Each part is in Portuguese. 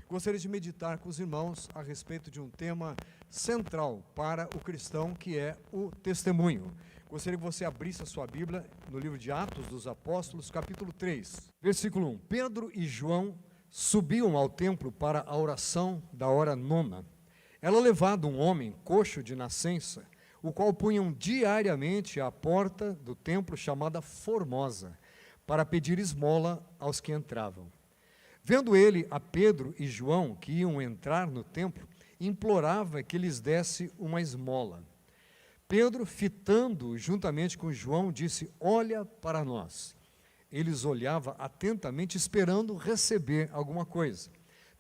gostaria de meditar com os irmãos a respeito de um tema central para o cristão, que é o testemunho. Gostaria que você abrisse a sua Bíblia no livro de Atos dos Apóstolos, capítulo 3, versículo 1. Pedro e João subiam ao templo para a oração da hora nona. Era levado um homem coxo de nascença, o qual punham diariamente à porta do templo chamada Formosa, para pedir esmola aos que entravam. Vendo ele a Pedro e João, que iam entrar no templo, implorava que lhes desse uma esmola. Pedro, fitando juntamente com João, disse: olha para nós. Eles olhavam atentamente, esperando receber alguma coisa.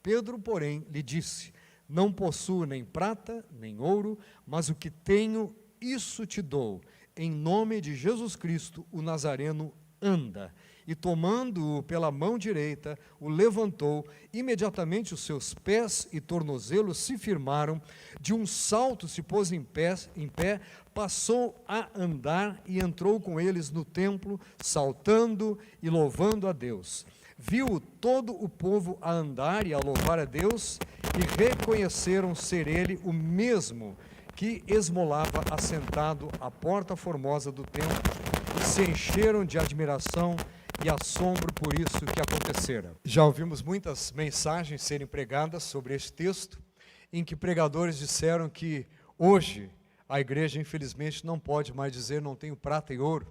Pedro, porém, lhe disse: não possuo nem prata, nem ouro, mas o que tenho, isso te dou. Em nome de Jesus Cristo, o Nazareno, anda. E tomando-o pela mão direita, o levantou. Imediatamente os seus pés e tornozelos se firmaram. De um salto se pôs em pé, passou a andar e entrou com eles no templo, saltando e louvando a Deus. Viu todo o povo a andar e a louvar a Deus, e reconheceram ser ele o mesmo que esmolava assentado à porta formosa do templo, e se encheram de admiração e assombro por isso que acontecera. Já ouvimos muitas mensagens serem pregadas sobre este texto, em que pregadores disseram que hoje a igreja, infelizmente, não pode mais dizer: não tenho prata e ouro,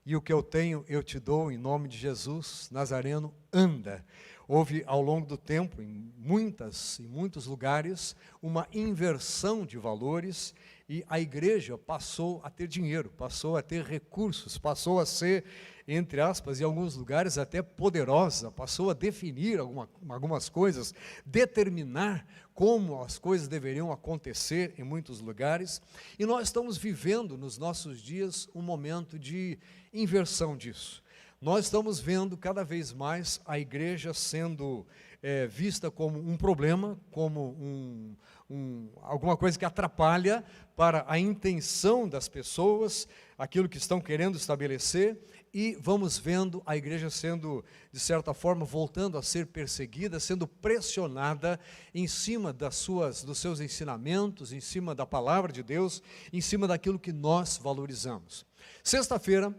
e o que eu tenho eu te dou, em nome de Jesus, Nazareno, anda. Houve ao longo do tempo, em muitos lugares, uma inversão de valores, e a igreja passou a ter dinheiro, passou a ter recursos, passou a ser, entre aspas, em alguns lugares até poderosa, passou a definir algumas coisas, determinar como as coisas deveriam acontecer em muitos lugares, e nós estamos vivendo nos nossos dias um momento de inversão disso. Nós estamos vendo cada vez mais a igreja sendo vista como um problema, como alguma coisa que atrapalha para a intenção das pessoas, aquilo que estão querendo estabelecer, e vamos vendo a igreja sendo, de certa forma, voltando a ser perseguida, sendo pressionada em cima dos seus ensinamentos, em cima da palavra de Deus, em cima daquilo que nós valorizamos. Sexta-feira,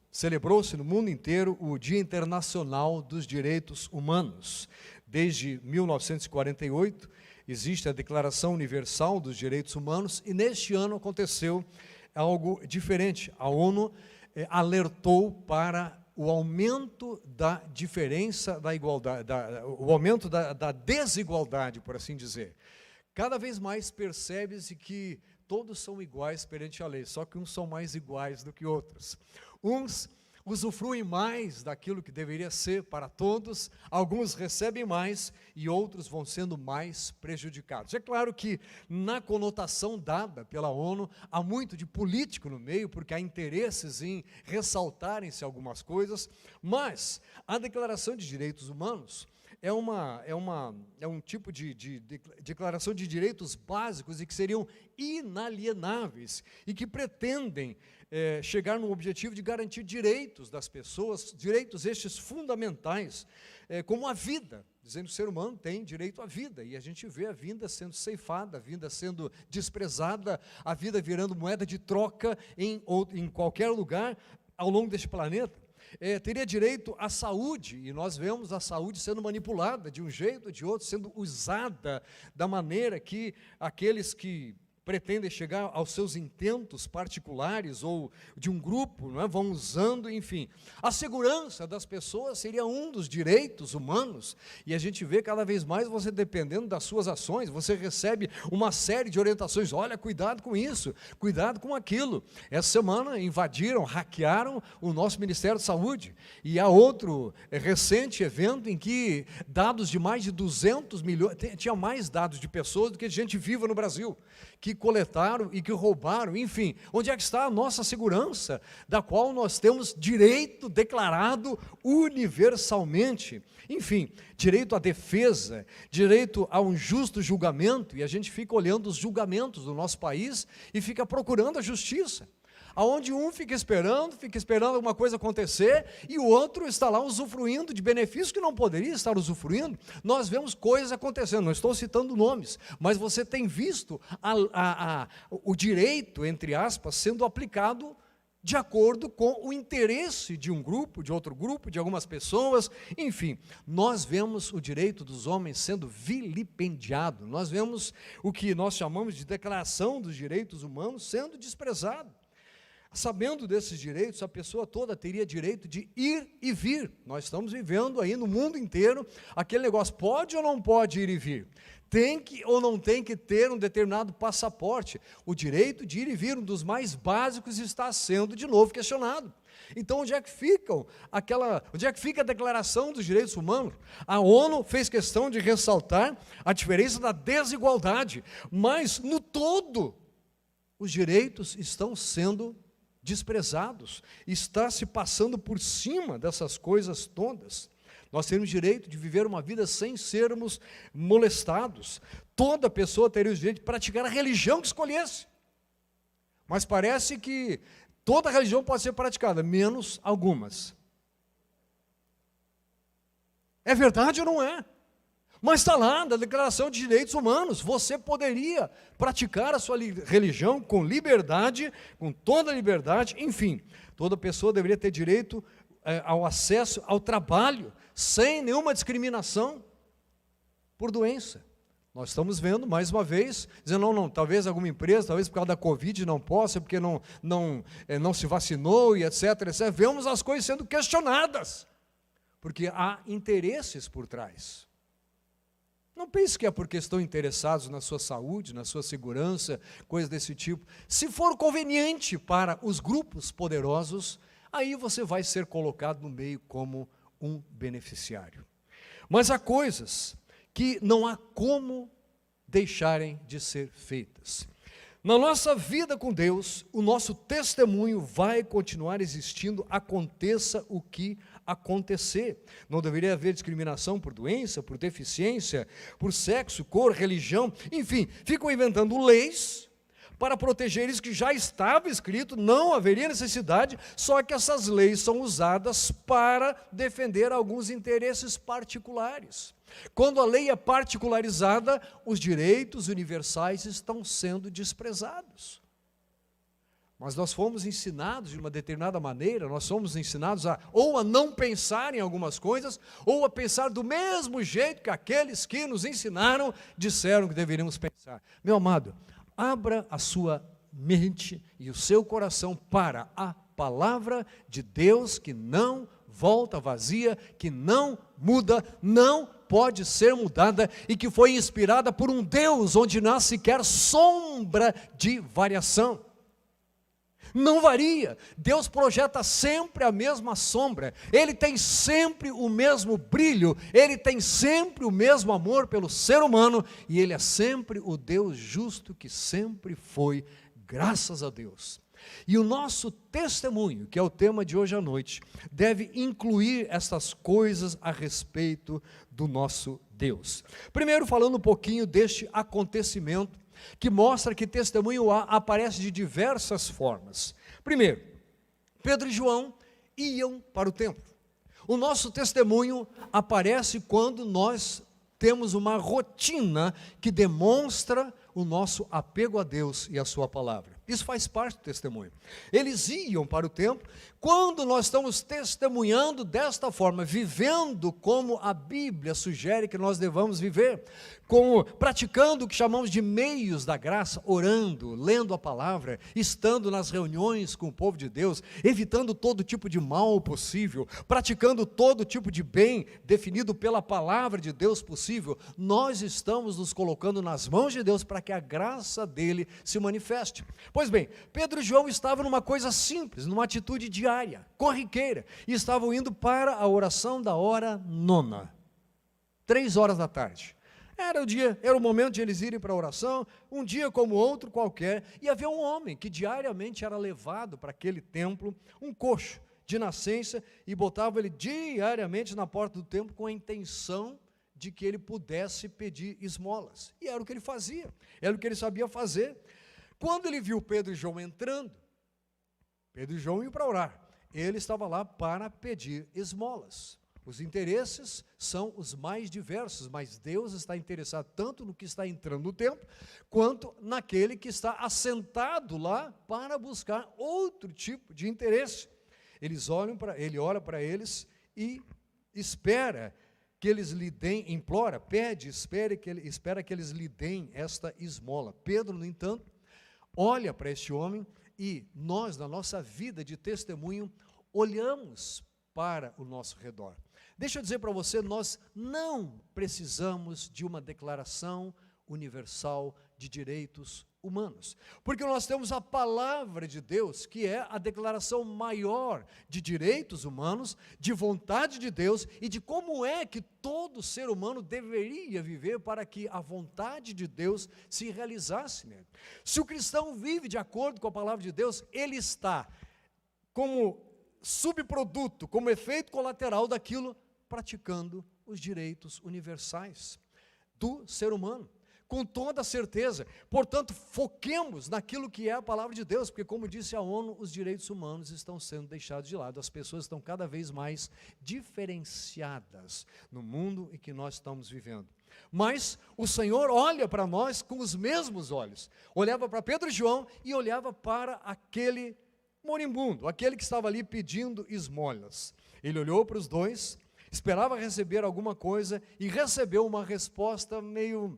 celebrou-se no mundo inteiro o Dia Internacional dos Direitos Humanos. Desde 1948 existe a Declaração Universal dos Direitos Humanos, e neste ano aconteceu algo diferente. A ONU alertou para o aumento da diferença, da igualdade, o aumento da desigualdade, por assim dizer. Cada vez mais percebe-se que todos são iguais perante a lei, só que uns são mais iguais do que outros. Uns usufruem mais daquilo que deveria ser para todos, alguns recebem mais e outros vão sendo mais prejudicados. É claro que na conotação dada pela ONU há muito de político no meio, porque há interesses em ressaltarem-se algumas coisas, mas a Declaração de Direitos Humanos é um tipo de declaração de direitos básicos e que seriam inalienáveis e que pretendem chegar no objetivo de garantir direitos das pessoas, direitos estes fundamentais, como a vida, dizendo que o ser humano tem direito à vida, e a gente vê a vida sendo ceifada, a vida sendo desprezada, a vida virando moeda de troca em qualquer lugar ao longo deste planeta. Teria direito à saúde, e nós vemos a saúde sendo manipulada de um jeito ou de outro, sendo usada da maneira que aqueles que pretendem chegar aos seus intentos particulares ou de um grupo, não é? Vão usando, enfim. A segurança das pessoas seria um dos direitos humanos, e a gente vê cada vez mais você dependendo das suas ações, você recebe uma série de orientações: olha, cuidado com isso, cuidado com aquilo. Essa semana invadiram, hackearam o nosso Ministério da Saúde, e há outro recente evento em que dados de mais de 200 milhões, tinha mais dados de pessoas do que de gente viva no Brasil, que coletaram e que roubaram, enfim. Onde é que está a nossa segurança, da qual nós temos direito declarado universalmente? Enfim, direito à defesa, direito a um justo julgamento, e a gente fica olhando os julgamentos do nosso país e fica procurando a justiça. onde um fica esperando alguma coisa acontecer, e o outro está lá usufruindo de benefícios que não poderia estar usufruindo. Nós vemos coisas acontecendo, não estou citando nomes, mas você tem visto o direito, entre aspas, sendo aplicado de acordo com o interesse de um grupo, de outro grupo, de algumas pessoas, enfim. Nós vemos o direito dos homens sendo vilipendiado, nós vemos o que nós chamamos de Declaração dos Direitos Humanos sendo desprezado. Sabendo desses direitos, a pessoa toda teria direito de ir e vir. Nós estamos vivendo aí no mundo inteiro aquele negócio, pode ou não pode ir e vir? Tem que ou não tem que ter um determinado passaporte? O direito de ir e vir, um dos mais básicos, está sendo de novo questionado. Então, onde é que fica a Declaração dos Direitos Humanos? A ONU fez questão de ressaltar a diferença da desigualdade, mas no todo os direitos estão sendo desprezados, está se passando por cima dessas coisas todas. Nós temos direito de viver uma vida sem sermos molestados. Toda pessoa teria o direito de praticar a religião que escolhesse. Mas parece que toda religião pode ser praticada, menos algumas. É verdade ou não é? Mas está lá na Declaração de Direitos Humanos, você poderia praticar a sua religião com liberdade, com toda a liberdade, enfim. Toda pessoa deveria ter direito ao acesso ao trabalho, sem nenhuma discriminação por doença. Nós estamos vendo, mais uma vez, dizendo, não, talvez alguma empresa, talvez por causa da Covid não possa, porque não se vacinou e etc, etc. Vemos as coisas sendo questionadas, porque há interesses por trás. Não pense que é porque estão interessados na sua saúde, na sua segurança, coisas desse tipo. Se for conveniente para os grupos poderosos, aí você vai ser colocado no meio como um beneficiário. Mas há coisas que não há como deixarem de ser feitas. Na nossa vida com Deus, o nosso testemunho vai continuar existindo, aconteça o que acontecer. Não deveria haver discriminação por doença, por deficiência, por sexo, cor, religião, enfim, ficam inventando leis para proteger isso que já estava escrito, não haveria necessidade, só que essas leis são usadas para defender alguns interesses particulares. Quando a lei é particularizada, os direitos universais estão sendo desprezados. Mas nós fomos ensinados de uma determinada maneira, nós somos ensinados ou a não pensar em algumas coisas, ou a pensar do mesmo jeito que aqueles que nos ensinaram disseram que deveríamos pensar. Meu amado, abra a sua mente e o seu coração para a palavra de Deus que não volta vazia, que não muda, não pode ser mudada e que foi inspirada por um Deus onde não há sequer sombra de variação. Não varia, Deus projeta sempre a mesma sombra, Ele tem sempre o mesmo brilho, Ele tem sempre o mesmo amor pelo ser humano, e Ele é sempre o Deus justo que sempre foi, graças a Deus. E o nosso testemunho, que é o tema de hoje à noite, deve incluir essas coisas a respeito do nosso Deus. Primeiro, falando um pouquinho deste acontecimento, que mostra que testemunho aparece de diversas formas. Primeiro, Pedro e João iam para o templo. O nosso testemunho aparece quando nós temos uma rotina que demonstra o nosso apego a Deus e a sua palavra. Isso faz parte do testemunho. Eles iam para o templo. Quando nós estamos testemunhando desta forma, vivendo como a Bíblia sugere que nós devamos viver, praticando o que chamamos de meios da graça, orando, lendo a palavra, estando nas reuniões com o povo de Deus, evitando todo tipo de mal possível, praticando todo tipo de bem definido pela palavra de Deus possível, nós estamos nos colocando nas mãos de Deus para que a graça dele se manifeste. Pois bem, Pedro e João estavam numa coisa simples, numa atitude diária, corriqueira, e estavam indo para a oração da hora nona, 3 horas da tarde. Era o momento de eles irem para a oração, um dia como outro qualquer, e havia um homem que diariamente era levado para aquele templo, um coxo de nascença, e botava ele diariamente na porta do templo com a intenção de que ele pudesse pedir esmolas. E era o que ele fazia, era o que ele sabia fazer. Quando ele viu Pedro e João entrando, Pedro e João iam para orar. Ele estava lá para pedir esmolas. Os interesses são os mais diversos, mas Deus está interessado tanto no que está entrando no templo, quanto naquele que está assentado lá para buscar outro tipo de interesse. Ele olha para eles e espera que eles lhe deem, implora, pede, espera que eles lhe deem esta esmola. Pedro, no entanto, olha para este homem e nós, na nossa vida de testemunho, olhamos para o nosso redor. Deixa eu dizer para você, nós não precisamos de uma declaração universal de direitos humanos, porque nós temos a palavra de Deus, que é a declaração maior de direitos humanos, de vontade de Deus e de como é que todo ser humano deveria viver para que a vontade de Deus se realizasse nele. Se o cristão vive de acordo com a palavra de Deus, ele está como subproduto, como efeito colateral daquilo, praticando os direitos universais do ser humano, com toda certeza. Portanto, foquemos naquilo que é a palavra de Deus, porque, como disse a ONU, os direitos humanos estão sendo deixados de lado, as pessoas estão cada vez mais diferenciadas no mundo em que nós estamos vivendo. Mas o Senhor olha para nós com os mesmos olhos, olhava para Pedro e João e olhava para aquele moribundo, aquele que estava ali pedindo esmolas. Ele olhou para os dois, esperava receber alguma coisa e recebeu uma resposta meio,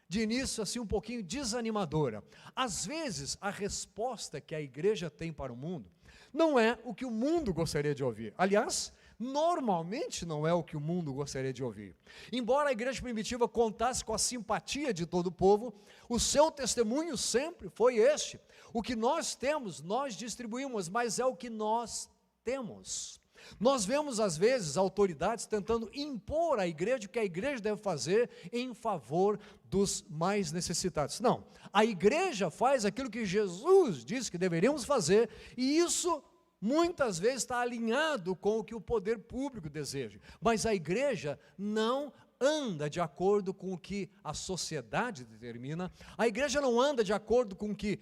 de início assim, um pouquinho desanimadora. Às vezes a resposta que a igreja tem para o mundo não é o que o mundo gostaria de ouvir. Aliás, normalmente não é o que o mundo gostaria de ouvir. Embora a igreja primitiva contasse com a simpatia de todo o povo, o seu testemunho sempre foi este: o que nós temos, nós distribuímos, mas é o que nós temos. Nós vemos às vezes autoridades tentando impor à igreja o que a igreja deve fazer em favor dos mais necessitados. Não, a igreja faz aquilo que Jesus disse que deveríamos fazer, e isso muitas vezes está alinhado com o que o poder público deseja, mas a igreja não anda de acordo com o que a sociedade determina, a igreja não anda de acordo com o que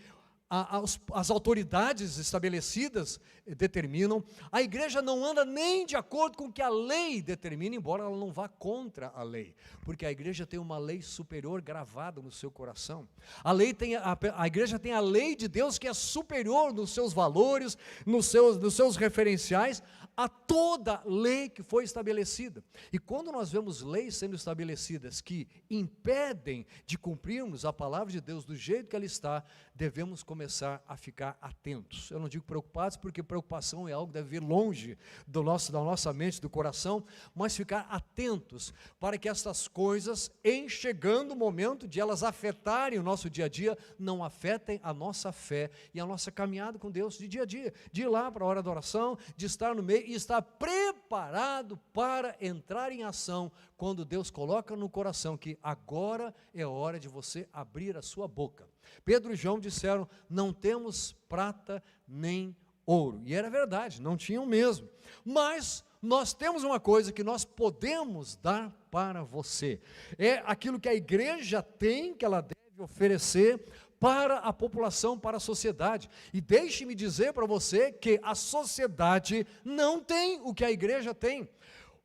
as autoridades estabelecidas determinam, a igreja não anda nem de acordo com o que a lei determina, embora ela não vá contra a lei, porque a igreja tem uma lei superior gravada no seu coração. A igreja tem a lei de Deus que é superior nos seus valores, nos seus referenciais, a toda lei que foi estabelecida. E quando nós vemos leis sendo estabelecidas que impedem de cumprirmos a palavra de Deus do jeito que ela está, devemos começar a ficar atentos. Eu não digo preocupados, porque preocupação é algo que deve vir longe da nossa mente, do coração, mas ficar atentos para que essas coisas, em chegando o momento de elas afetarem o nosso dia a dia, não afetem a nossa fé e a nossa caminhada com Deus de dia a dia, de ir lá para a hora da oração, de estar no meio e estar preparado para entrar em ação quando Deus coloca no coração que agora é hora de você abrir a sua boca. Pedro e João disseram: não temos prata nem ouro, e era verdade, não tinham mesmo, mas nós temos uma coisa que nós podemos dar para você, é aquilo que a igreja tem, que ela deve oferecer para a população, para a sociedade. E deixe-me dizer para você que a sociedade não tem o que a igreja tem.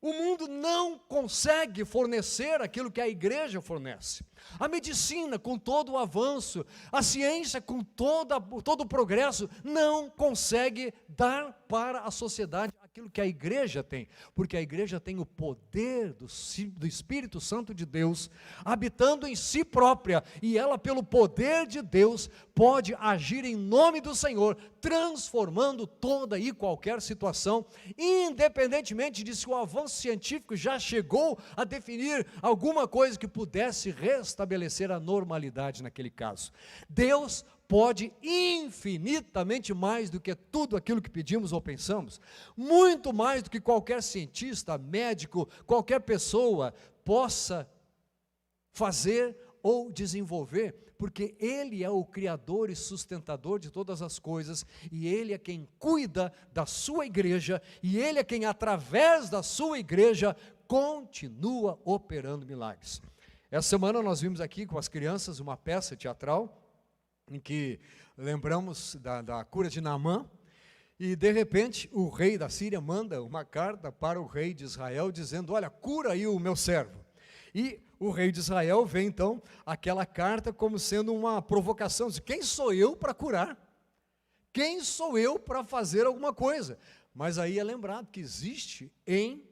O mundo não consegue fornecer aquilo que a igreja fornece. A medicina, com todo o avanço, a ciência, com todo o progresso, não consegue dar para a sociedade aquilo que a igreja tem, porque a igreja tem o poder do Espírito Santo de Deus habitando em si própria, e ela, pelo poder de Deus, pode agir em nome do Senhor, transformando toda e qualquer situação, independentemente de se o avanço científico já chegou a definir alguma coisa que pudesse restabelecer a normalidade naquele caso. Deus pode infinitamente mais do que tudo aquilo que pedimos ou pensamos, muito mais do que qualquer cientista, médico, qualquer pessoa possa fazer ou desenvolver, porque Ele é o Criador e sustentador de todas as coisas, e Ele é quem cuida da sua igreja, e Ele é quem, através da sua igreja, continua operando milagres. Essa semana nós vimos aqui com as crianças uma peça teatral, em que lembramos da cura de Naamã, E de repente o rei da Síria manda uma carta para o rei de Israel dizendo: olha, cura aí o meu servo. E o rei de Israel vê então aquela carta como sendo uma provocação, diz: quem sou eu para curar? Quem sou eu para fazer alguma coisa? Mas aí é lembrado que existe em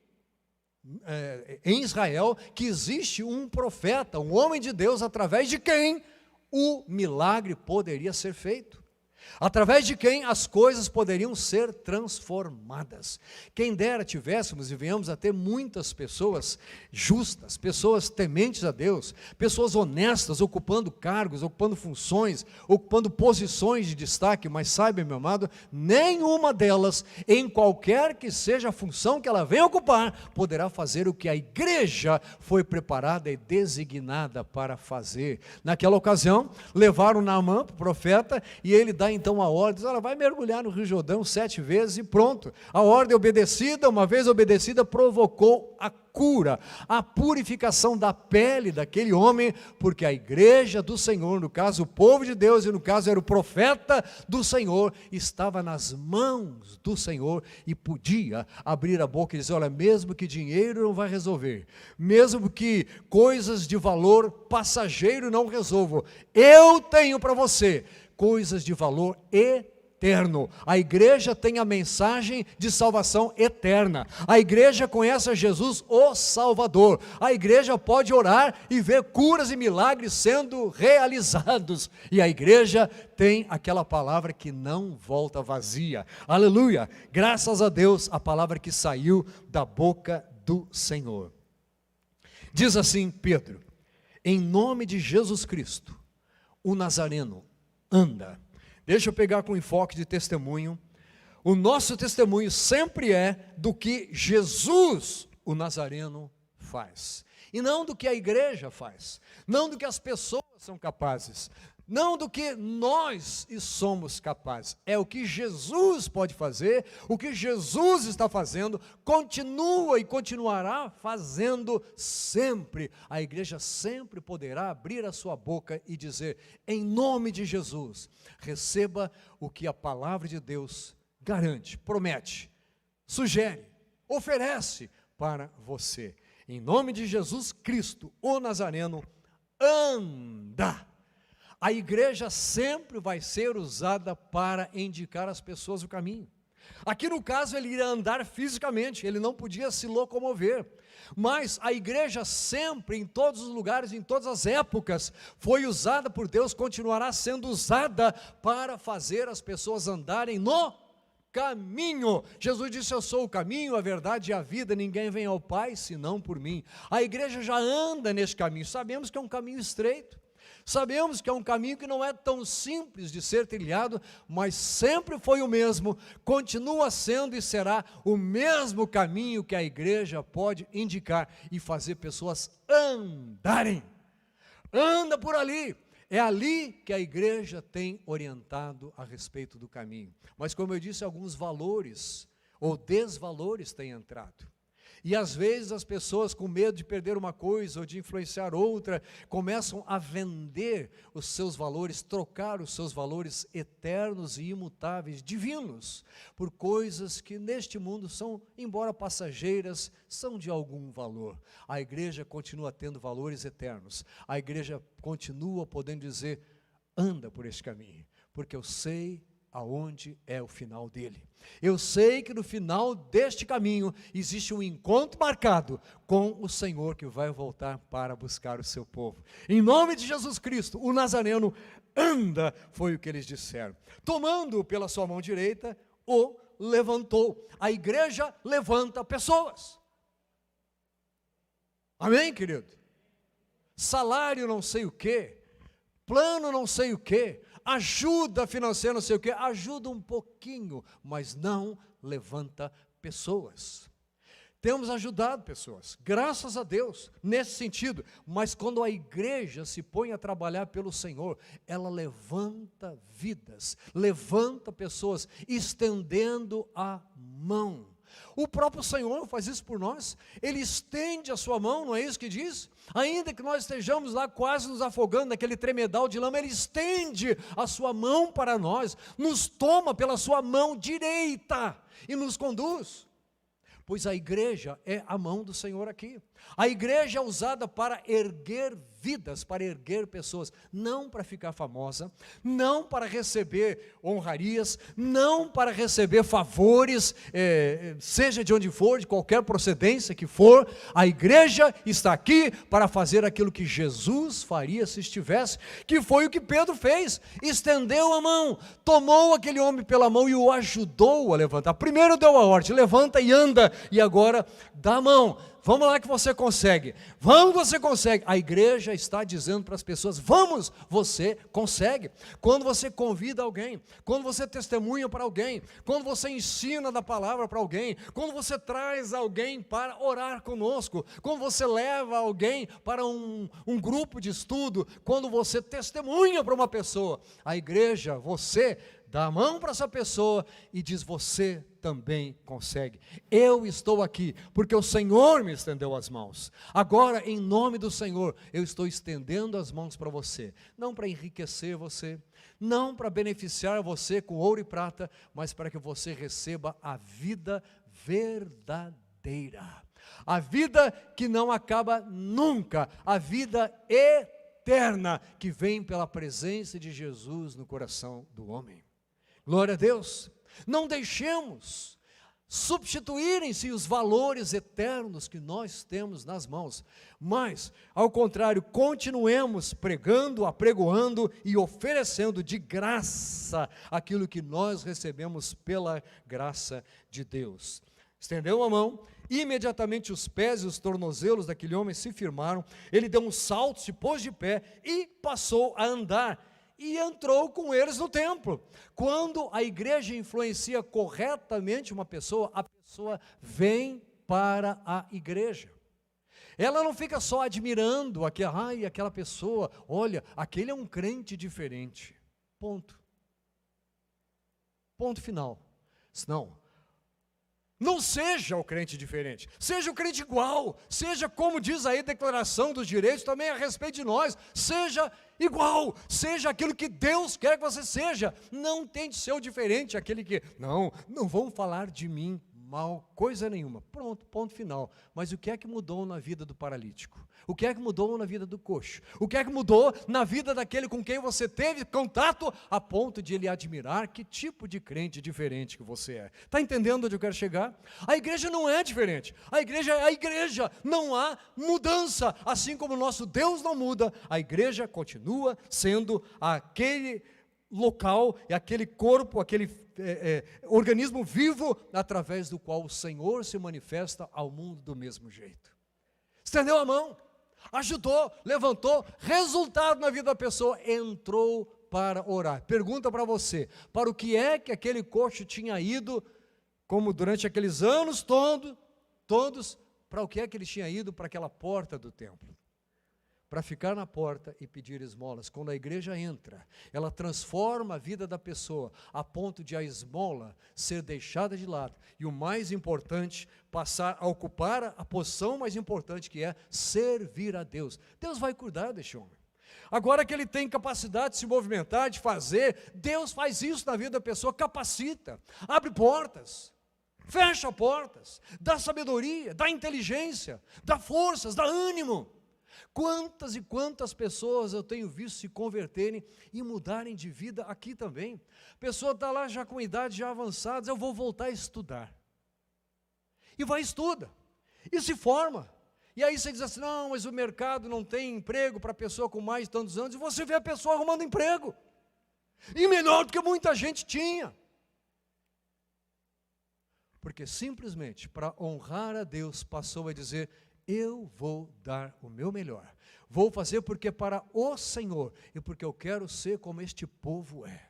Israel, que existe um profeta, um homem de Deus, através de quem o milagre poderia ser feito, através de quem as coisas poderiam ser transformadas. Quem dera tivéssemos e venhamos a ter muitas pessoas justas, pessoas tementes a Deus, pessoas honestas, ocupando cargos, ocupando funções, ocupando posições de destaque, mas saiba, meu amado, nenhuma delas, em qualquer que seja a função que ela venha ocupar, poderá fazer o que a igreja foi preparada e designada para fazer. Naquela ocasião, levaram Naamã para o profeta, e ele dá então a ordem, diz: ela vai mergulhar no Rio Jordão 7 vezes e pronto. A ordem obedecida, uma vez obedecida, provocou a cura, a purificação da pele daquele homem, porque a igreja do Senhor, no caso o povo de Deus, e no caso era o profeta do Senhor, estava nas mãos do Senhor e podia abrir a boca e dizer: olha, mesmo que dinheiro não vai resolver, mesmo que coisas de valor passageiro não resolvam, eu tenho para você coisas de valor eterno. A igreja tem a mensagem de salvação eterna. A igreja conhece a Jesus, o Salvador. A igreja pode orar e ver curas e milagres sendo realizados. E a igreja tem aquela palavra que não volta vazia. Aleluia! Graças a Deus, a palavra que saiu da boca do Senhor. Diz assim Pedro: em nome de Jesus Cristo, o Nazareno, anda. Deixa eu pegar com enfoque de testemunho. O nosso testemunho sempre é do que Jesus, o Nazareno, faz, e não do que a igreja faz, não do que as pessoas são capazes, não do que nós somos capazes. É o que Jesus pode fazer, o que Jesus está fazendo, continua e continuará fazendo sempre. A igreja sempre poderá abrir a sua boca e dizer: em nome de Jesus, receba o que a palavra de Deus garante, promete, sugere, oferece para você. Em nome de Jesus Cristo, o Nazareno, anda. A igreja sempre vai ser usada para indicar às pessoas o caminho. Aqui no caso ele iria andar fisicamente, ele não podia se locomover, mas a igreja sempre, em todos os lugares, em todas as épocas, foi usada por Deus, continuará sendo usada para fazer as pessoas andarem no caminho. Jesus disse: eu sou o caminho, a verdade e a vida, ninguém vem ao Pai senão por mim. A igreja já anda nesse caminho, sabemos que é um caminho estreito, sabemos que é um caminho que não é tão simples de ser trilhado, mas sempre foi o mesmo, continua sendo e será o mesmo caminho que a igreja pode indicar e fazer pessoas andarem. Anda por ali. É ali que a igreja tem orientado a respeito do caminho. Mas, como eu disse, alguns valores ou desvalores têm entrado. E às vezes as pessoas, com medo de perder uma coisa ou de influenciar outra, começam a vender os seus valores, trocar os seus valores eternos e imutáveis, divinos, por coisas que neste mundo são, embora passageiras, são de algum valor. A igreja continua tendo valores eternos. A igreja continua podendo dizer: anda por este caminho, porque eu sei aonde é o final dele. Eu sei que no final deste caminho existe um encontro marcado com o Senhor, que vai voltar para buscar o seu povo. Em nome de Jesus Cristo, o Nazareno anda, foi o que eles disseram. Tomando-o pela sua mão direita, o levantou. A igreja levanta pessoas. Amém, querido? Salário não sei o quê, plano não sei o quê, ajuda financeira, não sei o que, ajuda um pouquinho, mas não levanta pessoas. Temos ajudado pessoas, graças a Deus, nesse sentido, mas quando a igreja se põe a trabalhar pelo Senhor, ela levanta vidas, levanta pessoas, estendendo a mão. O próprio Senhor faz isso por nós. Ele estende a sua mão, não é isso que diz? Ainda que nós estejamos lá quase nos afogando naquele tremedal de lama, Ele estende a sua mão para nós, nos toma pela sua mão direita e nos conduz. Pois a igreja é a mão do Senhor aqui. A igreja é usada para erguer vidas, para erguer pessoas, não para ficar famosa, não para receber honrarias, não para receber favores, seja de onde for, de qualquer procedência que for. A igreja está aqui para fazer aquilo que Jesus faria se estivesse, que foi o que Pedro fez, estendeu a mão, tomou aquele homem pela mão e o ajudou a levantar. Primeiro deu a ordem, levanta e anda, e agora dá a mão. Vamos lá que você consegue, vamos, você consegue. A igreja está dizendo para as pessoas, vamos, você consegue. Quando você convida alguém, quando você testemunha para alguém, quando você ensina da palavra para alguém, quando você traz alguém para orar conosco, quando você leva alguém para um grupo de estudo, quando você testemunha para uma pessoa, a igreja, você dá a mão para essa pessoa e diz, você também consegue. Eu estou aqui, porque o Senhor me estendeu as mãos. Agora, em nome do Senhor, eu estou estendendo as mãos para você. Não para enriquecer você, não para beneficiar você com ouro e prata, mas para que você receba a vida verdadeira. A vida que não acaba nunca, a vida eterna, que vem pela presença de Jesus no coração do homem. Glória a Deus. Não deixemos substituírem-se os valores eternos que nós temos nas mãos, mas, ao contrário, continuemos pregando, apregoando e oferecendo de graça aquilo que nós recebemos pela graça de Deus. Estendeu a mão, imediatamente os pés e os tornozelos daquele homem se firmaram, ele deu um salto, se pôs de pé e passou a andar. E entrou com eles no templo. Quando a igreja influencia corretamente uma pessoa, a pessoa vem para a igreja. Ela não fica só admirando aquela pessoa, olha, aquele é um crente diferente. Ponto. Ponto final. Não seja o crente diferente, seja o crente igual, seja como diz aí a Declaração dos Direitos também a respeito de nós, seja igual, seja aquilo que Deus quer que você seja, não tente ser o diferente, aquele que, não vão falar de mim mal, coisa nenhuma, pronto, ponto final. Mas o que é que mudou na vida do paralítico? O que é que mudou na vida do coxo? O que é que mudou na vida daquele com quem você teve contato a ponto de ele admirar que tipo de crente diferente que você é? Está entendendo onde eu quero chegar? A igreja não é diferente, a igreja é a igreja, não há mudança, assim como o nosso Deus não muda, a igreja continua sendo aquele local, e aquele corpo, aquele organismo vivo, através do qual o Senhor se manifesta ao mundo do mesmo jeito. Estendeu a mão, ajudou, levantou, resultado na vida da pessoa, entrou para orar. Pergunta para você, para o que é que aquele coxo tinha ido, como durante aqueles anos todos, para o que é que ele tinha ido para aquela porta do templo? Para ficar na porta e pedir esmolas. Quando a igreja entra, ela transforma a vida da pessoa, a ponto de a esmola ser deixada de lado, e o mais importante, passar a ocupar a posição mais importante, que é servir a Deus. Deus vai cuidar deste homem. Agora que ele tem capacidade de se movimentar, de fazer, Deus faz isso na vida da pessoa, capacita, abre portas, fecha portas, dá sabedoria, dá inteligência, dá forças, dá ânimo. Quantas e quantas pessoas eu tenho visto se converterem e mudarem de vida aqui também. A pessoa está lá já com idade já avançada, eu vou voltar a estudar. E vai estuda, e se forma. E aí você diz assim, não, mas o mercado não tem emprego para pessoa com mais de tantos anos, e você vê a pessoa arrumando emprego. E melhor do que muita gente tinha. Porque simplesmente, para honrar a Deus, passou a dizer, eu vou dar o meu melhor, vou fazer porque é para o Senhor, e porque eu quero ser como este povo é.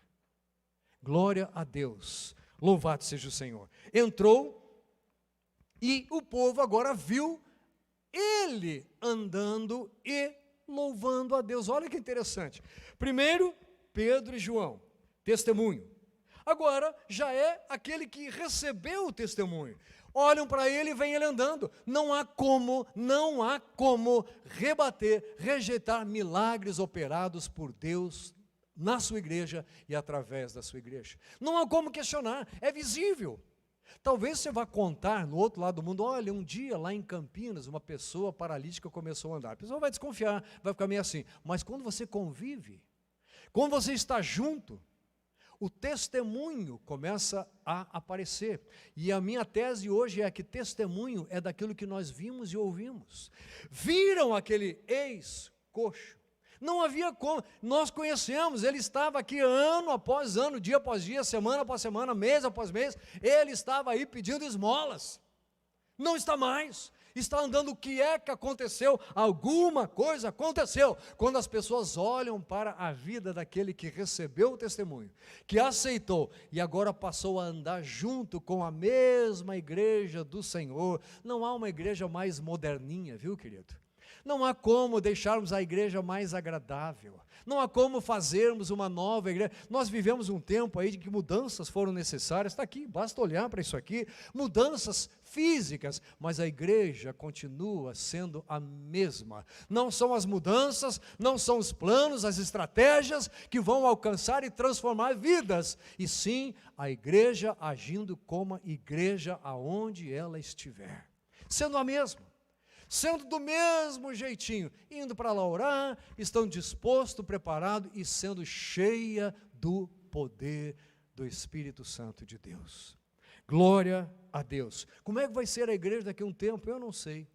Glória a Deus, louvado seja o Senhor. Entrou, e o povo agora viu ele andando e louvando a Deus. Olha que interessante, primeiro Pedro e João, testemunho. Agora já é aquele que recebeu o testemunho. Olham para ele e vem ele andando. Não há como rebater, rejeitar milagres operados por Deus na sua igreja e através da sua igreja. Não há como questionar, é visível. Talvez você vá contar no outro lado do mundo, olha, um dia lá em Campinas, uma pessoa paralítica começou a andar. A pessoa vai desconfiar, vai ficar meio assim. Mas quando você convive, quando você está junto, o testemunho começa a aparecer. E a minha tese hoje é que testemunho é daquilo que nós vimos e ouvimos. Viram aquele ex-coxo. Não havia como, nós conhecemos, ele estava aqui ano após ano, dia após dia, semana após semana, mês após mês, ele estava aí pedindo esmolas. Não está mais. Está andando. O que é que aconteceu? Alguma coisa aconteceu. Quando as pessoas olham para a vida daquele que recebeu o testemunho, que aceitou e agora passou a andar junto com a mesma igreja do Senhor. Não há uma igreja mais moderninha, viu, querido? Não há como deixarmos a igreja mais agradável. Não há como fazermos uma nova igreja. Nós vivemos um tempo aí de que mudanças foram necessárias. Está aqui, basta olhar para isso aqui. Mudanças físicas, mas a igreja continua sendo a mesma. Não são as mudanças, não são os planos, as estratégias que vão alcançar e transformar vidas. E sim, a igreja agindo como a igreja aonde ela estiver. Sendo a mesma. Sendo do mesmo jeitinho, indo para lá orar, estão dispostos, preparados e sendo cheia do poder do Espírito Santo de Deus. Glória a Deus. Como é que vai ser a igreja daqui a um tempo? Eu não sei.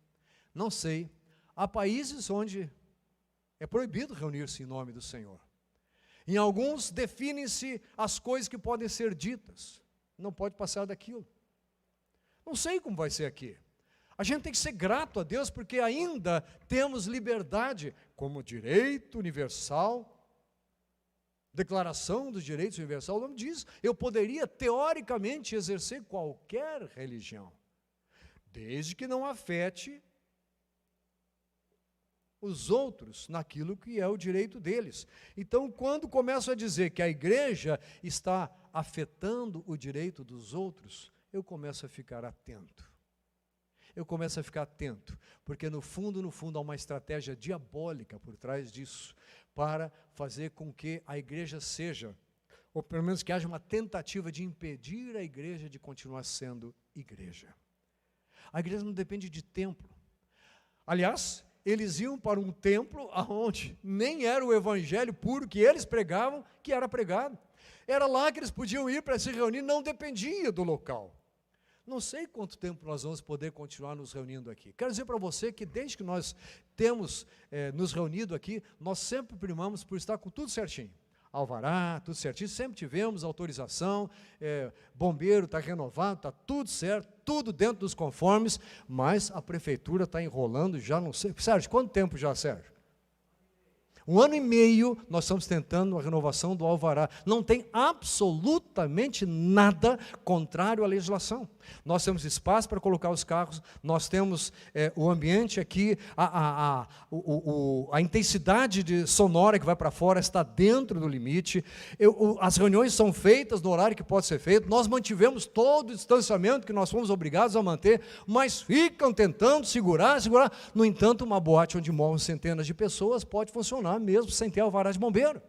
Não sei. Há países onde é proibido reunir-se em nome do Senhor. Em alguns definem-se as coisas que podem ser ditas. Não pode passar daquilo. Não sei como vai ser aqui. A gente tem que ser grato a Deus, porque ainda temos liberdade como direito universal, Declaração dos Direitos Universais, o nome diz, eu poderia teoricamente exercer qualquer religião, desde que não afete os outros naquilo que é o direito deles. Então, quando começo a dizer que a igreja está afetando o direito dos outros, eu começo a ficar atento. Porque no fundo, há uma estratégia diabólica por trás disso, para fazer com que a igreja seja, ou pelo menos que haja uma tentativa de impedir a igreja de continuar sendo igreja. A igreja não depende de templo. Aliás, eles iam para um templo onde nem era o evangelho puro que eles pregavam, que era pregado. Era lá que eles podiam ir para se reunir, não dependia do local. Não sei quanto tempo nós vamos poder continuar nos reunindo aqui. Quero dizer para você que desde que nós temos nos reunido aqui, nós sempre primamos por estar com tudo certinho. Alvará, tudo certinho, sempre tivemos autorização, bombeiro está renovado, está tudo certo, tudo dentro dos conformes, mas a prefeitura está enrolando, já não sei. Sérgio, quanto tempo já, Sérgio? 1 ano e meio nós estamos tentando a renovação do alvará. Não tem absolutamente nada contrário à legislação. Nós temos espaço para colocar os carros, nós temos o ambiente aqui, a intensidade sonora que vai para fora está dentro do limite. As reuniões são feitas no horário que pode ser feito, nós mantivemos todo o distanciamento que nós fomos obrigados a manter, mas ficam tentando segurar. No entanto, uma boate onde morram centenas de pessoas pode funcionar mesmo sem ter alvará de bombeiro.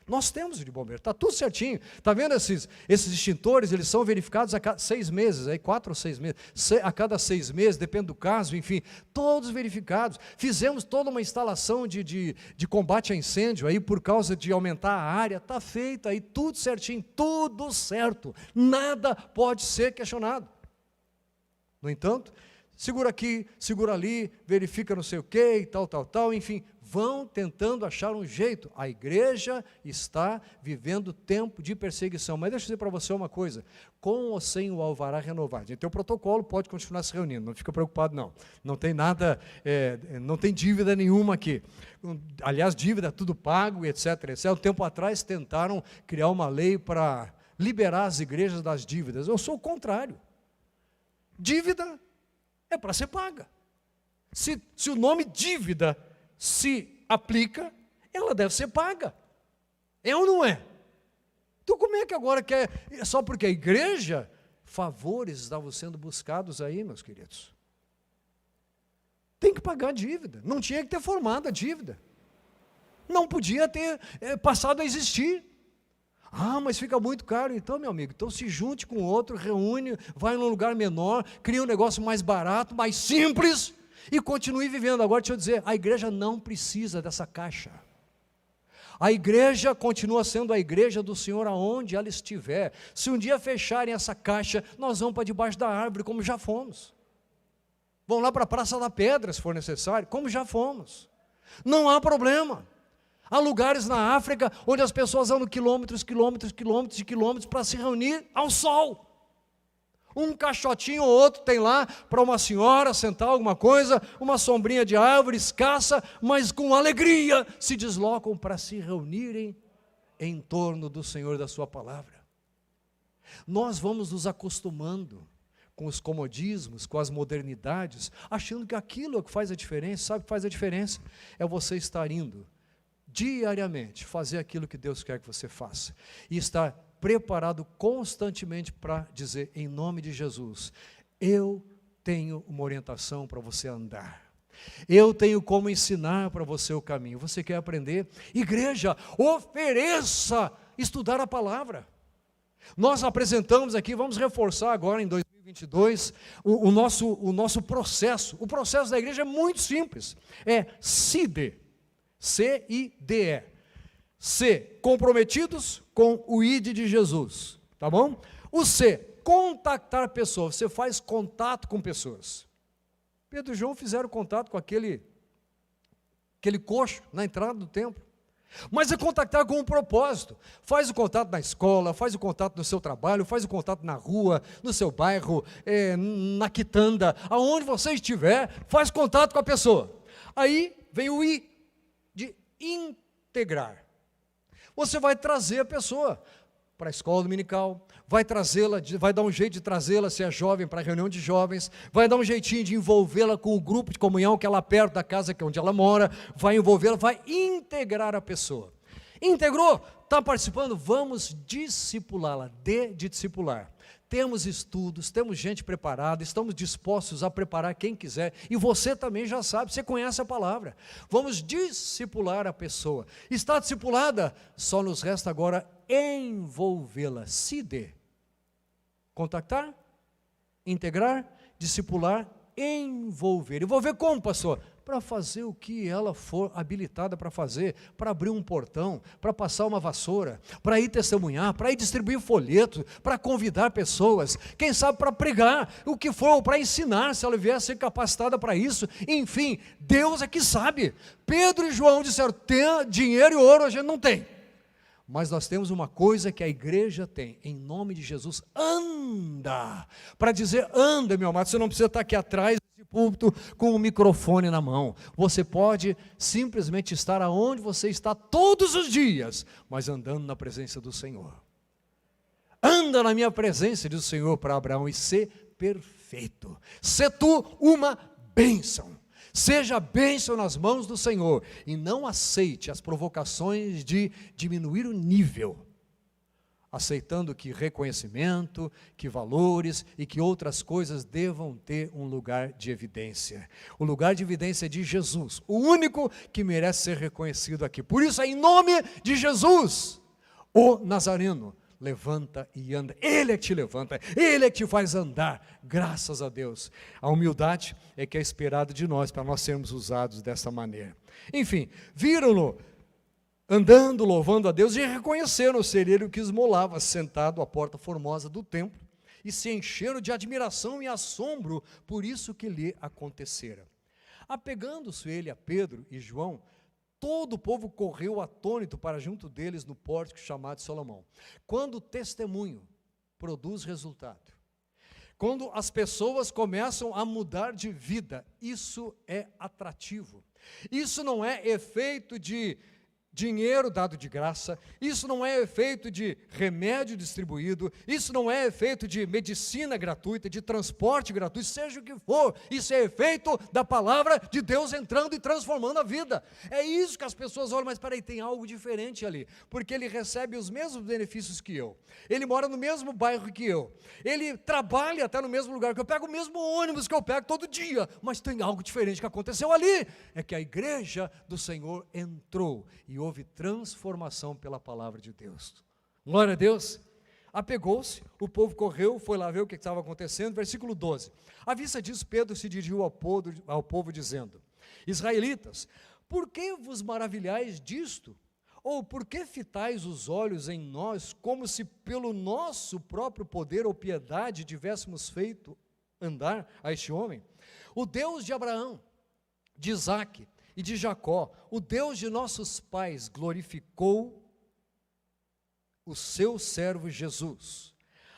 Nós temos o de bombeiro, está tudo certinho. Está vendo esses extintores, eles são verificados a cada 6 meses, aí 4 ou 6 meses, a cada 6 meses, depende do caso, enfim, todos verificados. Fizemos toda uma instalação de combate a incêndio, aí por causa de aumentar a área, está feito aí, tudo certinho, tudo certo, nada pode ser questionado. No entanto, segura aqui, segura ali, verifica não sei o que, e tal, enfim, vão tentando achar um jeito. A igreja está vivendo tempo de perseguição. Mas deixa eu dizer para você uma coisa, com ou sem o alvará renovado, a gente tem o protocolo, pode continuar se reunindo, não fica preocupado não. Não tem nada, não tem dívida nenhuma aqui. Aliás, dívida tudo pago, etc. Um tempo atrás tentaram criar uma lei para liberar as igrejas das dívidas. Eu sou o contrário. Dívida é para ser paga. Se o nome dívida se aplica, ela deve ser paga. É ou não é? Então como é que agora quer, só porque a igreja favores estavam sendo buscados aí, meus queridos? Tem que pagar a dívida. Não tinha que ter formado a dívida. Não podia ter passado a existir. Ah, mas fica muito caro. Então, meu amigo, então se junte com outro, reúne, vai num lugar menor, cria um negócio mais barato, mais simples e continue vivendo. Agora, deixa eu dizer, a igreja não precisa dessa caixa. A igreja continua sendo a igreja do Senhor aonde ela estiver. Se um dia fecharem essa caixa, nós vamos para debaixo da árvore, como já fomos. Vão lá para a Praça da Pedra, se for necessário, como já fomos. Não há problema. Há lugares na África onde as pessoas andam quilômetros para se reunir ao sol. Um caixotinho ou outro tem lá para uma senhora sentar alguma coisa, uma sombrinha de árvore escassa, mas com alegria se deslocam para se reunirem em torno do Senhor da sua palavra. Nós vamos nos acostumando com os comodismos, com as modernidades, achando que aquilo é o que faz a diferença. Sabe o que faz a diferença? É você estar indo diariamente fazer aquilo que Deus quer que você faça e estar preparado constantemente para dizer, em nome de Jesus, eu tenho uma orientação para você andar, eu tenho como ensinar para você o caminho. Você quer aprender? Igreja, ofereça estudar a palavra. Nós apresentamos aqui, vamos reforçar agora em 2022 o nosso processo. O processo da igreja é muito simples, é CIDE, C-I-D-E. C, comprometidos com o ID de Jesus, tá bom? O C, contactar pessoas. Você faz contato com pessoas. Pedro e João fizeram contato com aquele coxo na entrada do templo. Mas é contactar com um propósito. Faz o contato na escola, faz o contato no seu trabalho, faz o contato na rua, no seu bairro, na quitanda, aonde você estiver, faz contato com a pessoa. Aí vem o I, de integrar. Você vai trazer a pessoa para a escola dominical, vai dar um jeito de trazê-la, se é jovem, para a reunião de jovens, vai dar um jeitinho de envolvê-la com o grupo de comunhão que é lá perto da casa que é onde ela mora, vai envolvê-la, vai integrar a pessoa. Integrou? Está participando? Vamos discipulá-la, de discipular. Temos estudos, temos gente preparada, estamos dispostos a preparar quem quiser, e você também já sabe, você conhece a palavra. Vamos discipular a pessoa. Está discipulada? Só nos resta agora envolvê-la. CIDE. Contactar, integrar, discipular, envolver. Envolver como, pastor? Para fazer o que ela for habilitada para fazer, para abrir um portão, para passar uma vassoura, para ir testemunhar, para ir distribuir folheto, para convidar pessoas, quem sabe para pregar, o que for, para ensinar, se ela vier a ser capacitada para isso. Enfim, Deus é que sabe. Pedro e João disseram, tem dinheiro e ouro a gente não tem, mas nós temos uma coisa que a igreja tem, em nome de Jesus, anda, para dizer, anda, meu amado, você não precisa estar aqui atrás desse púlpito com o microfone na mão, você pode simplesmente estar aonde você está todos os dias, mas andando na presença do Senhor. Anda na minha presença, diz o Senhor para Abraão, e ser perfeito, se tu uma bênção. Seja bênção nas mãos do Senhor e não aceite as provocações de diminuir o nível, aceitando que reconhecimento, que valores e que outras coisas devam ter um lugar de evidência. O lugar de evidência é de Jesus, o único que merece ser reconhecido aqui. Por isso, é em nome de Jesus, o Nazareno, levanta e anda. Ele é que te levanta, Ele é que te faz andar, graças a Deus. A humildade é que é esperada de nós, para nós sermos usados dessa maneira. Enfim, viram-no andando, louvando a Deus, e reconheceram ser ele o que esmolava, sentado à porta formosa do templo, e se encheram de admiração e assombro por isso que lhe acontecera. Apegando-se ele a Pedro e João, todo o povo correu atônito para junto deles no pórtico chamado Salomão. Quando o testemunho produz resultado, quando as pessoas começam a mudar de vida, isso é atrativo. Isso não é efeito de dinheiro dado de graça, isso não é efeito de remédio distribuído, isso não é efeito de medicina gratuita, de transporte gratuito, seja o que for, isso é efeito da palavra de Deus entrando e transformando a vida. É isso que as pessoas olham, mas peraí, tem algo diferente ali, porque ele recebe os mesmos benefícios que eu, ele mora no mesmo bairro que eu, ele trabalha até no mesmo lugar que eu, pego o mesmo ônibus que eu pego todo dia, mas tem algo diferente que aconteceu ali, é que a igreja do Senhor entrou e houve transformação pela palavra de Deus. Glória a Deus. Apegou-se, o povo correu, foi lá ver o que estava acontecendo. Versículo 12. À vista disso, Pedro se dirigiu ao povo dizendo: Israelitas, por que vos maravilhais disto? Ou por que fitais os olhos em nós, como se pelo nosso próprio poder ou piedade tivéssemos feito andar a este homem? O Deus de Abraão, de Isaque e de Jacó, o Deus de nossos pais, glorificou o seu servo Jesus,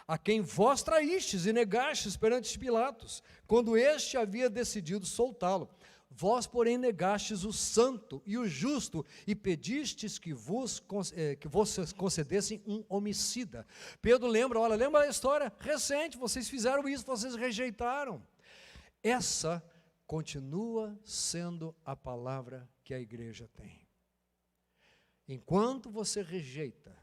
a quem vós traístes e negastes perante Pilatos, quando este havia decidido soltá-lo. Vós, porém, negastes o santo e o justo, e pedistes que vocês concedessem um homicida. Pedro lembra a história recente, vocês fizeram isso, vocês rejeitaram. Essa continua sendo a palavra que a igreja tem. Enquanto você rejeita,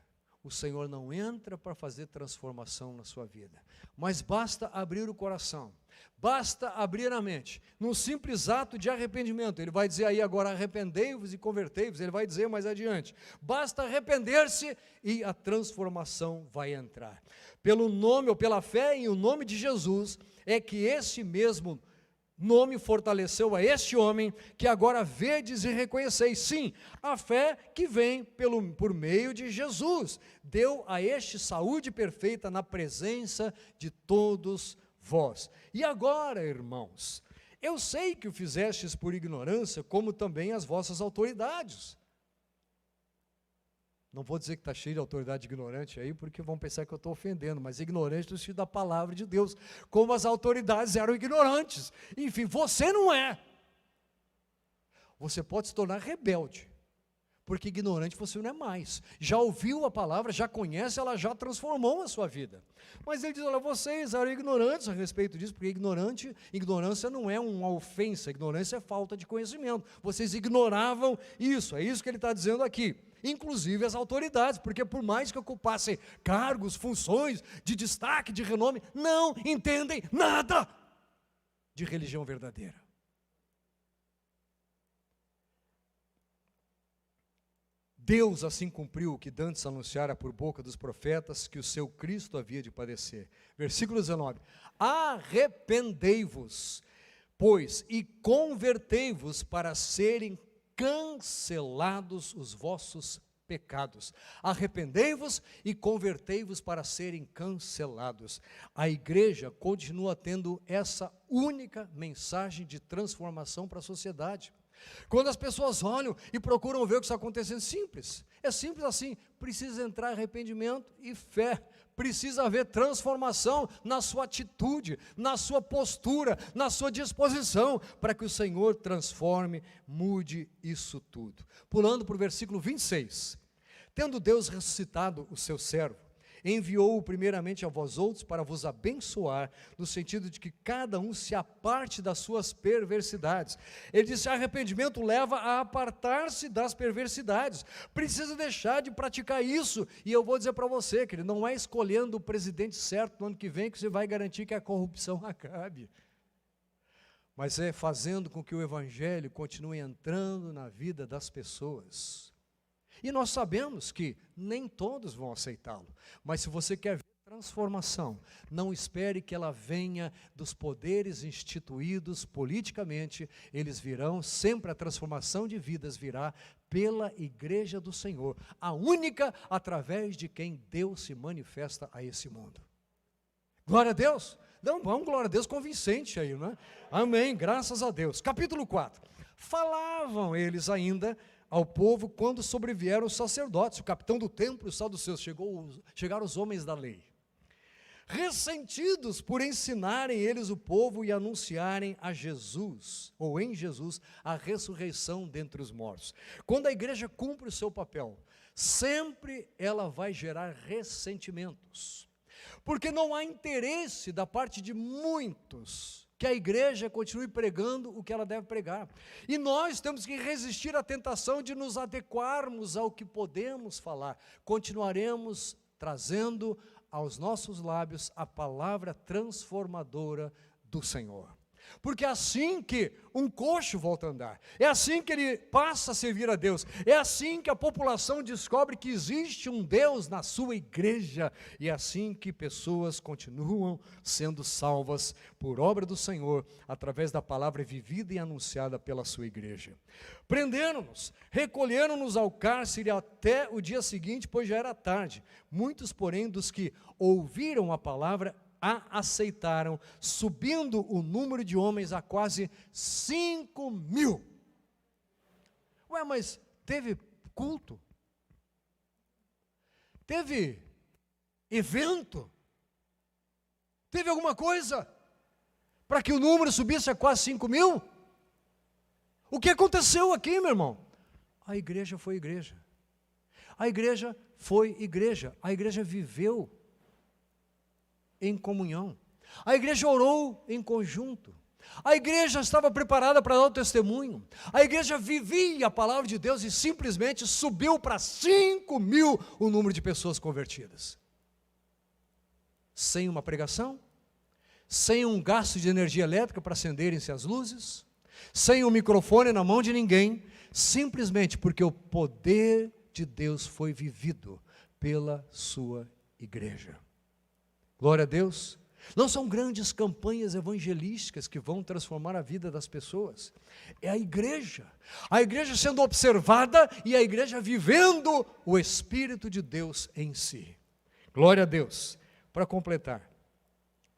o Senhor não entra para fazer transformação na sua vida, mas basta abrir o coração, basta abrir a mente, num simples ato de arrependimento. Ele vai dizer aí agora: arrependei-vos e convertei-vos. Ele vai dizer mais adiante: basta arrepender-se e a transformação vai entrar. Pelo nome ou pela fé em o nome de Jesus, é que esse mesmo nome fortaleceu a este homem, que agora vedes e reconheceis. Sim, a fé que vem por meio de Jesus, deu a este saúde perfeita na presença de todos vós. E agora, irmãos, eu sei que o fizestes por ignorância, como também as vossas autoridades. Não vou dizer que está cheio de autoridade ignorante aí, porque vão pensar que eu estou ofendendo, mas ignorante no sentido da palavra de Deus, como as autoridades eram ignorantes. Enfim, você não é. Você pode se tornar rebelde, porque ignorante você não é mais. Já ouviu a palavra, já conhece, ela já transformou a sua vida. Mas ele diz: olha, vocês eram ignorantes a respeito disso, porque ignorância não é uma ofensa, ignorância é falta de conhecimento. Vocês ignoravam isso, é isso que ele está dizendo aqui. Inclusive as autoridades, porque por mais que ocupassem cargos, funções de destaque, de renome, não entendem nada de religião verdadeira. Deus assim cumpriu o que dantes anunciara por boca dos profetas, que o seu Cristo havia de padecer. Versículo 19: arrependei-vos, pois, e convertei-vos para serem cancelados os vossos pecados. Arrependei-vos e convertei-vos para serem cancelados. A igreja continua tendo essa única mensagem de transformação para a sociedade. Quando as pessoas olham e procuram ver o que está acontecendo, é simples assim, precisa entrar arrependimento e fé, precisa haver transformação na sua atitude, na sua postura, na sua disposição, para que o Senhor transforme, mude isso tudo. Pulando para o versículo 26, tendo Deus ressuscitado o seu servo, enviou-o primeiramente a vós outros para vos abençoar, no sentido de que cada um se aparte das suas perversidades. Ele disse: arrependimento leva a apartar-se das perversidades, precisa deixar de praticar isso. E eu vou dizer para você, querido, não é escolhendo o presidente certo no ano que vem que você vai garantir que a corrupção acabe, mas é fazendo com que o evangelho continue entrando na vida das pessoas. E nós sabemos que nem todos vão aceitá-lo, mas se você quer ver transformação, não espere que ela venha dos poderes instituídos politicamente, eles virão, sempre a transformação de vidas virá pela igreja do Senhor, a única através de quem Deus se manifesta a esse mundo. Glória a Deus! Não, vamos, glória a Deus, convincente aí, não é? Amém, graças a Deus. Capítulo 4. Falavam eles ainda ao povo quando sobrevieram os sacerdotes, o capitão do templo e os saduceus, chegaram os homens da lei. ressentidos por ensinarem eles o povo e anunciarem a Jesus, ou em Jesus, a ressurreição dentre os mortos. Quando a igreja cumpre o seu papel, sempre ela vai gerar ressentimentos, porque não há interesse da parte de muitos que a igreja continue pregando o que ela deve pregar, e nós temos que resistir à tentação de nos adequarmos ao que podemos falar. Continuaremos trazendo aos nossos lábios a palavra transformadora do Senhor, porque é assim que um coxo volta a andar, é assim que ele passa a servir a Deus, é assim que a população descobre que existe um Deus na sua igreja, e é assim que pessoas continuam sendo salvas por obra do Senhor, através da palavra vivida e anunciada pela sua igreja. Prenderam-nos, recolheram-nos ao cárcere até o dia seguinte, pois já era tarde. Muitos, porém, dos que ouviram a palavra a aceitaram, subindo o número de homens a quase 5.000. Ué, mas teve culto? Teve evento? Teve alguma coisa para que o número subisse a quase 5.000? O que aconteceu aqui, meu irmão? A igreja foi igreja. A igreja foi igreja. A igreja viveu em comunhão. A igreja orou em conjunto. A igreja estava preparada para dar o testemunho. A igreja vivia a palavra de Deus e simplesmente subiu para 5.000 o número de pessoas convertidas. Sem uma pregação, sem um gasto de energia elétrica para acenderem-se as luzes, sem um microfone na mão de ninguém, simplesmente porque o poder de Deus foi vivido pela sua igreja. Glória a Deus. Não são grandes campanhas evangelísticas que vão transformar a vida das pessoas. É a igreja sendo observada e a igreja vivendo o Espírito de Deus em si. Glória a Deus. Para completar,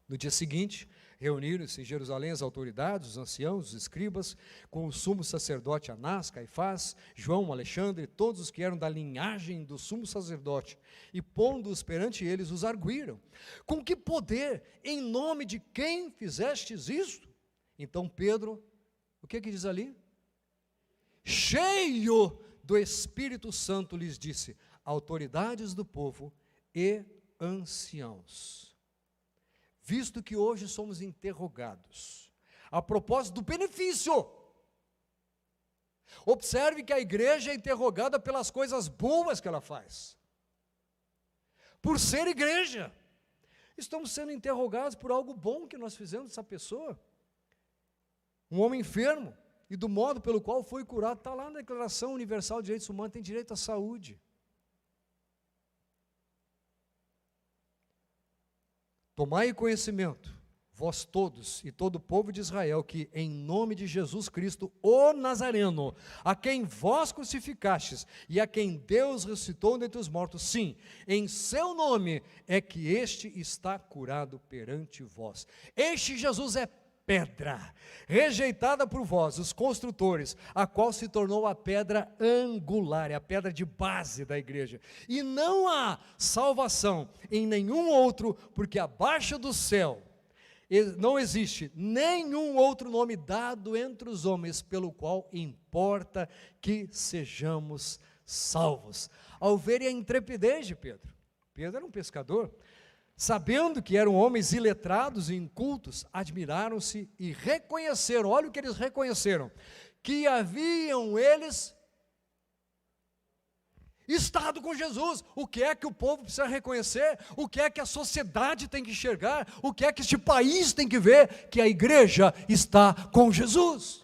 no dia seguinte, reuniram-se em Jerusalém as autoridades, os anciãos, os escribas, com o sumo sacerdote Anás, Caifás, João, Alexandre, todos os que eram da linhagem do sumo sacerdote, e pondo-os perante eles, os arguíram. Com que poder, em nome de quem fizestes isto? Então Pedro, o que diz ali? Cheio do Espírito Santo, lhes disse: autoridades do povo e anciãos, visto que hoje somos interrogados a propósito do benefício. Observe que a igreja é interrogada pelas coisas boas que ela faz, por ser igreja. Estamos sendo interrogados por algo bom que nós fizemos dessa pessoa, um homem enfermo, e do modo pelo qual foi curado. Está lá na Declaração Universal de Direitos Humanos, tem direito à saúde. Tomai conhecimento, vós todos e todo o povo de Israel, que em nome de Jesus Cristo, o Nazareno, a quem vós crucificastes e a quem Deus ressuscitou dentre os mortos, sim, em seu nome é que este está curado perante vós. Este Jesus é pedra, rejeitada por vós, os construtores, a qual se tornou a pedra angular, a pedra de base da igreja. E não há salvação em nenhum outro, porque abaixo do céu não existe nenhum outro nome dado entre os homens, pelo qual importa que sejamos salvos. Ao verem a intrepidez de Pedro, Pedro era um pescador, sabendo que eram homens iletrados e incultos, admiraram-se e reconheceram, olha o que eles reconheceram, que haviam eles estado com Jesus. O que é que o povo precisa reconhecer? O que é que a sociedade tem que enxergar? O que é que este país tem que ver? Que a igreja está com Jesus.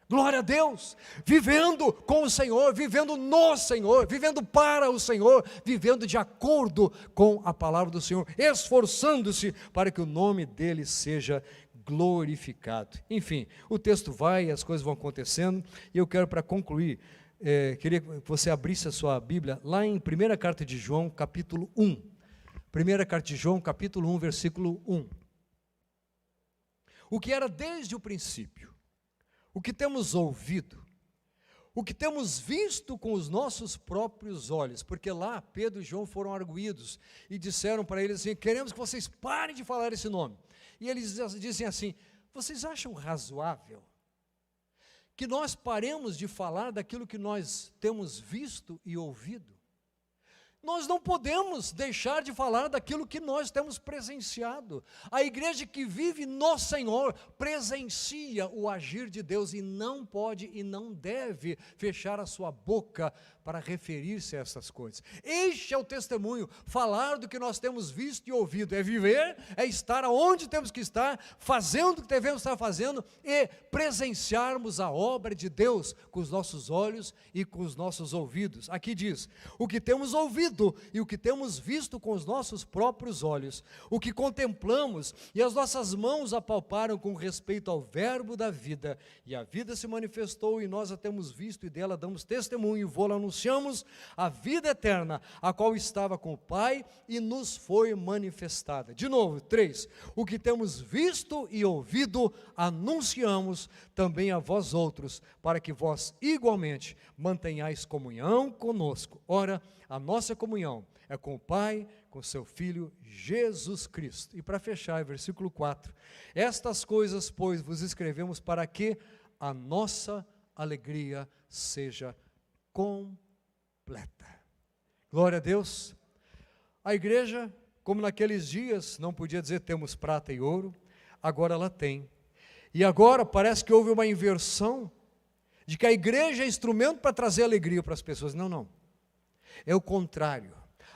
Glória a Deus, vivendo com o Senhor, vivendo no Senhor, vivendo para o Senhor, vivendo de acordo com a palavra do Senhor, esforçando-se para que o nome dele seja glorificado. Enfim, o texto vai, as coisas vão acontecendo, e eu quero, para concluir, queria que você abrisse a sua Bíblia lá em 1ª carta de João, capítulo 1. 1ª carta de João, capítulo 1, versículo 1. O que era desde o princípio, o que temos ouvido, o que temos visto com os nossos próprios olhos, porque lá Pedro e João foram arguídos e disseram para eles assim: queremos que vocês parem de falar esse nome. E eles dizem assim: vocês acham razoável que nós paremos de falar daquilo que nós temos visto e ouvido? Nós não podemos deixar de falar daquilo que nós temos presenciado. A igreja que vive no Senhor presencia o agir de Deus e não pode e não deve fechar a sua boca para referir-se a essas coisas. Este é o testemunho. Falar do que nós temos visto e ouvido é viver, é estar onde temos que estar, fazendo o que devemos estar fazendo e presenciarmos a obra de Deus com os nossos olhos e com os nossos ouvidos. Aqui diz: o que temos ouvido e o que temos visto com os nossos próprios olhos, o que contemplamos e as nossas mãos apalparam com respeito ao verbo da vida, e a vida se manifestou e nós a temos visto e dela damos testemunho e vô-la anunciamos, a vida eterna, a qual estava com o Pai e nos foi manifestada. De novo, 3, o que temos visto e ouvido anunciamos também a vós outros, para que vós igualmente mantenhais comunhão conosco. Ora, a nossa comunhão é com o Pai, com seu Filho Jesus Cristo. E para fechar, versículo 4, estas coisas, pois, vos escrevemos para que a nossa alegria seja completa. Glória a Deus. A igreja, como naqueles dias, não podia dizer temos prata e ouro, agora ela tem. E agora parece que houve uma inversão, de que a igreja é instrumento para trazer alegria para as pessoas. Não, não. É o contrário.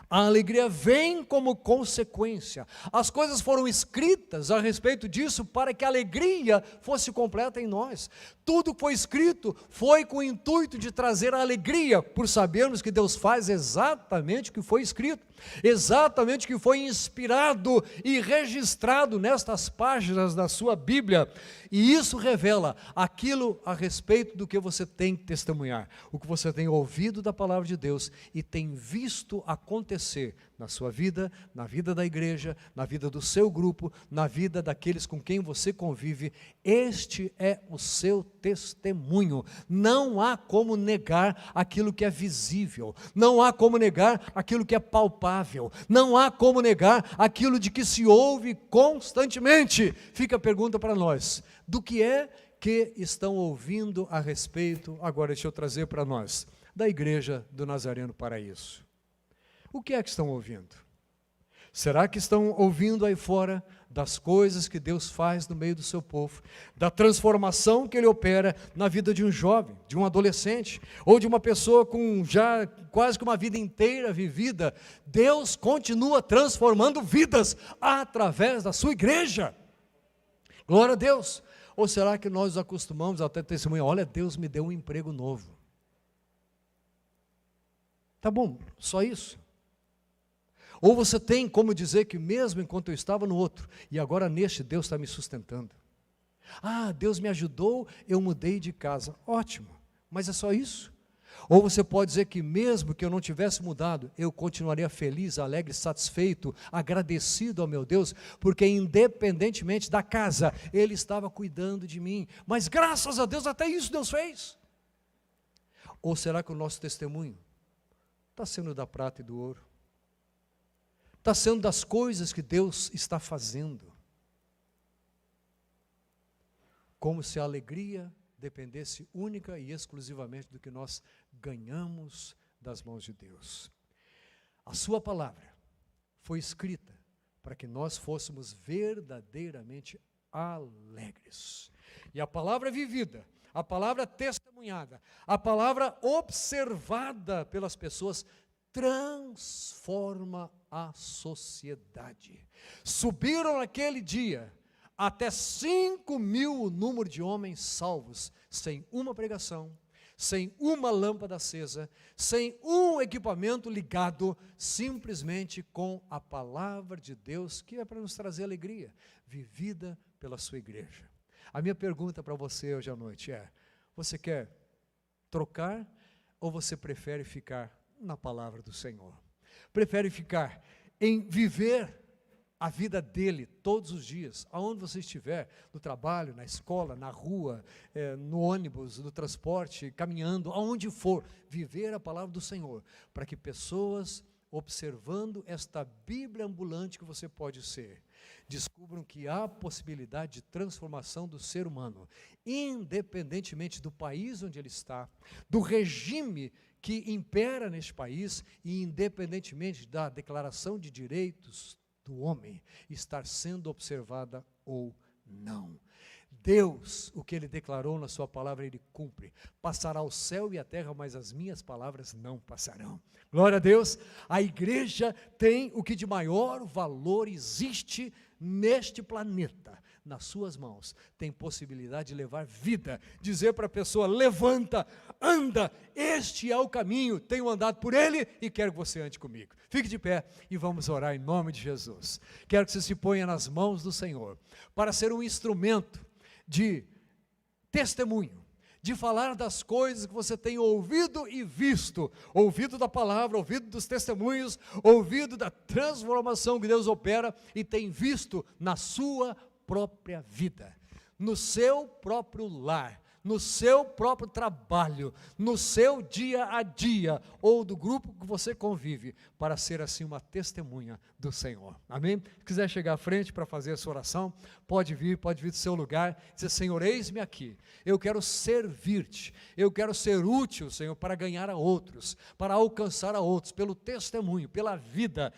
A alegria vem como consequência. As coisas foram escritas a respeito disso para que a alegria fosse completa em nós. Tudo que foi escrito foi com o intuito de trazer a alegria, por sabermos que Deus faz exatamente o que foi escrito, exatamente o que foi inspirado e registrado nestas páginas da sua Bíblia. E isso revela aquilo a respeito do que você tem que testemunhar, o que você tem ouvido da palavra de Deus e tem visto acontecer na sua vida, na vida da igreja, na vida do seu grupo, na vida daqueles com quem você convive. Este é o seu testemunho. Não há como negar aquilo que é visível, não há como negar aquilo que é palpável, não há como negar aquilo de que se ouve constantemente. Fica a pergunta para nós: do que é que estão ouvindo a respeito? Agora deixa eu trazer para nós, da igreja do Nazareno Paraíso. O que é que estão ouvindo? Será que estão ouvindo aí fora das coisas que Deus faz no meio do seu povo, da transformação que Ele opera na vida de um jovem, de um adolescente, ou de uma pessoa com já quase que uma vida inteira vivida? Deus continua transformando vidas através da sua igreja. Glória a Deus. Ou será que nós nos acostumamos até testemunhar: olha, Deus me deu um emprego novo. Tá bom, só isso? Ou você tem como dizer que mesmo enquanto eu estava no outro, e agora neste Deus está me sustentando. Ah, Deus me ajudou, eu mudei de casa. Ótimo, mas é só isso? Ou você pode dizer que mesmo que eu não tivesse mudado, eu continuaria feliz, alegre, satisfeito, agradecido ao meu Deus, porque independentemente da casa, Ele estava cuidando de mim. Mas graças a Deus, até isso Deus fez. Ou será que o nosso testemunho está sendo da prata e do ouro? Está sendo das coisas que Deus está fazendo? Como se a alegria dependesse única e exclusivamente do que nós ganhamos das mãos de Deus. A sua palavra foi escrita para que nós fôssemos verdadeiramente alegres. E a palavra vivida, a palavra testemunhada, a palavra observada pelas pessoas transforma a sociedade. Subiram naquele dia até 5.000 o número de homens salvos, sem uma pregação, sem uma lâmpada acesa, sem um equipamento ligado, simplesmente com a palavra de Deus, que é para nos trazer alegria, vivida pela sua igreja. A minha pergunta para você hoje à noite é: você quer trocar ou você prefere ficar na palavra do Senhor? Prefere ficar em viver a vida dele todos os dias, aonde você estiver, no trabalho, na escola, na rua, no ônibus, no transporte, caminhando, aonde for, viver a palavra do Senhor, para que pessoas, observando esta Bíblia ambulante que você pode ser, descubram que há possibilidade de transformação do ser humano, independentemente do país onde ele está, do regime que impera neste país e independentemente da declaração de direitos do homem estar sendo observada ou não. Deus, o que Ele declarou na sua palavra, Ele cumpre. Passará o céu e a terra, mas as minhas palavras não passarão. Glória a Deus. A igreja tem o que de maior valor existe neste planeta. Nas suas mãos, tem possibilidade de levar vida, dizer para a pessoa, levanta, anda, este é o caminho, tenho andado por ele e quero que você ande comigo. Fique de pé e vamos orar em nome de Jesus. Quero que você se ponha nas mãos do Senhor, para ser um instrumento de testemunho, de falar das coisas que você tem ouvido e visto, ouvido da palavra, ouvido dos testemunhos, ouvido da transformação que Deus opera e tem visto na sua própria vida, no seu próprio lar, no seu próprio trabalho, no seu dia a dia, ou do grupo que você convive, para ser assim uma testemunha do Senhor, amém? Se quiser chegar à frente para fazer essa oração, pode vir do seu lugar, dizer, Senhor, eis-me aqui, eu quero servir-te, eu quero ser útil, Senhor, para ganhar a outros, para alcançar a outros, pelo testemunho, pela vida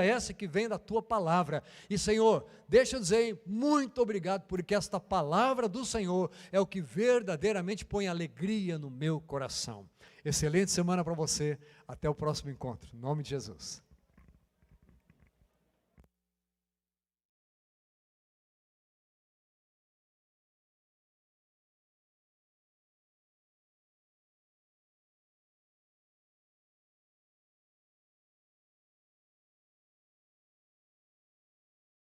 essa que vem da tua palavra, e Senhor, deixa eu dizer, muito obrigado, porque esta palavra do Senhor é o que verdadeiramente põe alegria no meu coração. Excelente semana para você, até o próximo encontro, em nome de Jesus.